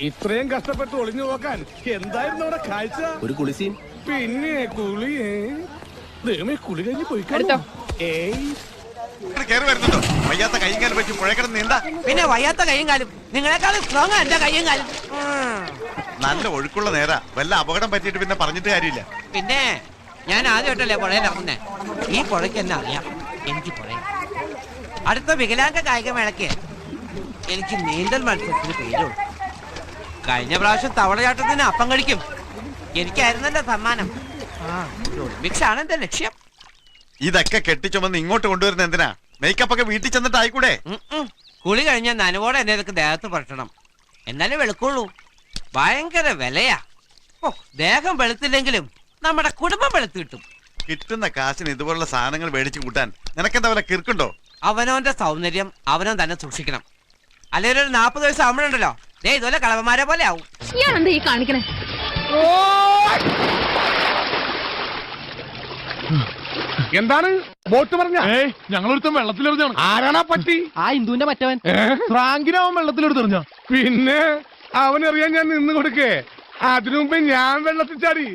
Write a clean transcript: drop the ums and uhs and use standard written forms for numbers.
ഇത്രയും കഷ്ടപ്പെട്ട് ഒളിഞ്ഞു നോക്കാൻ എന്തായിരുന്നു അവിടെ കാഴ്ച? ഒരു കുളിസീൻ. പിന്നെ കുളിയേ ദൈവമേ, കുളി കഴിഞ്ഞ് പോയി. ഏയ് കയറി വരുന്നുണ്ടോ? വയ്യാത്ത കൈയും കാലും വെച്ച് പുഴക്കിടന്ന് നീന്താ. പിന്നെ വയ്യാത്ത കൈയും കാലും നിങ്ങളെക്കാളും സ്ട്രോങ് എന്റെ കൈയും കാലും. നല്ല ഒഴുക്കുള്ള നേരാ. വല്ല അപകടം പറ്റിയിട്ട് പിന്നെ പറഞ്ഞിട്ട് കാര്യമില്ല. പിന്നെ ഞാൻ ആദ്യമായിട്ടല്ലേ പുഴയിൽ ഇറങ്ങുന്നേ. ഈ പുഴയ്ക്ക് എന്നെ അറിയാം. എനിക്ക് പുഴ അടുത്ത വികലാംഗ കായികമേളയ്ക്ക് എനിക്ക് നീന്തൽ മത്സരത്തിന് പേരുള്ളൂ. കഴിഞ്ഞ പ്രാവശ്യം തവളചാട്ടത്തിന് അപ്പം കഴിക്കും എനിക്കായിരുന്നല്ലോ സമ്മാനം. ഒളിമ്പിക്സ് ആണ് എന്റെ ലക്ഷ്യം. ഇതൊക്കെ കെട്ടിച്ചുമന്ന് ഇങ്ങോട്ട് കൊണ്ടുവരുന്ന എന്തിനാ? മേക്കപ്പ് ഒക്കെ വീട്ടിൽ ചെന്നിട്ട് ആയിക്കൂടെ? കുളി കഴിഞ്ഞാൽ നനവോടെ എന്നെ ഇതൊക്കെ ദേഹത്ത് പുരട്ടണം, എന്നാലേ വെളുക്കുള്ളൂ. ഭയങ്കര വിലയാ. ഓ, ദേഹം വെളുത്തില്ലെങ്കിലും നമ്മുടെ കുടുംബം വെളുത്ത് കിട്ടും. കിട്ടുന്ന കാശിന് ഇതുപോലുള്ള സാധനങ്ങൾ മേടിച്ചു കൂട്ടാൻ നിനക്കെന്താ വല്ല കിർക്കുണ്ടോ? അവനവന്റെ സൗന്ദര്യം അവനവൻ തന്നെ സൂക്ഷിക്കണം. അല്ലെങ്കിൽ ഒരു 40 വയസ്സ് ആവുമ്പോഴുണ്ടല്ലോ ദേ ഇതുപോലെ കളവന്മാരെ പോലെ ആവും. ഞാനെന്താ ഈ കാണിക്കണേ? എന്താണ് ബോട്ട് പറഞ്ഞ? ഞങ്ങളൊരുത്തം വെള്ളത്തിലെറിഞ്ഞാണ്. ആരാണാ പറ്റി? ആ ഹിന്ദുവിന്റെ മറ്റവൻ ഫ്രാങ്കിനവൻ വെള്ളത്തിലെടുത്തെറിഞ്ഞ. പിന്നെ അവനറിയാൻ ഞാൻ നിന്ന് കൊടുക്കേ. അതിനു മുമ്പേ ഞാൻ വെള്ളത്തിൽ ചാടി